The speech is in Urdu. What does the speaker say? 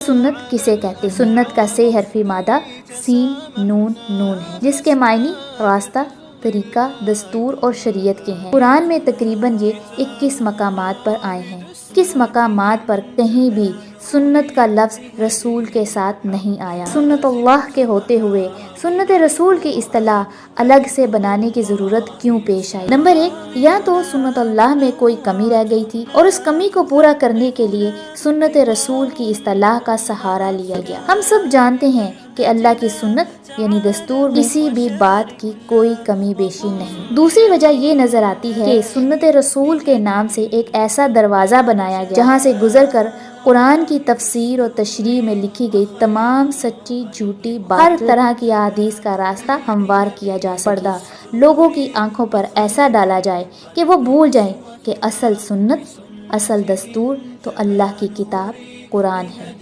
سنت کسے کہتے ہیں؟ سنت کا سے حرفی مادہ سین نون نون ہے، جس کے معنی راستہ، طریقہ، دستور اور شریعت کے ہیں۔ قرآن میں تقریباً یہ 21 مقامات پر آئے ہیں۔ 21 مقامات پر کہیں بھی سنت کا لفظ رسول کے ساتھ نہیں آیا۔ سنت اللہ کے ہوتے ہوئے سنت رسول کی اصطلاح الگ سے بنانے کی ضرورت کیوں پیش آئی؟ نمبر 1، یا تو سنت اللہ میں کوئی کمی رہ گئی تھی اور اس کمی کو پورا کرنے کے لیے سنت رسول کی اصطلاح کا سہارا لیا گیا۔ ہم سب جانتے ہیں کہ اللہ کی سنت یعنی دستور میں کسی بھی بات کی کوئی کمی بیشی نہیں۔ دوسری وجہ یہ نظر آتی ہے کہ سنت رسول کے نام سے ایک ایسا دروازہ بنایا گیا جہاں سے گزر کر قرآن کی تفسیر اور تشریح میں لکھی گئی تمام سچی جھوٹی ہر طرح کی احادیث کا راستہ ہموار کیا جا سکے۔ پردہ لوگوں کی آنکھوں پر ایسا ڈالا جائے کہ وہ بھول جائیں کہ اصل سنت، اصل دستور تو اللہ کی کتاب قرآن ہے۔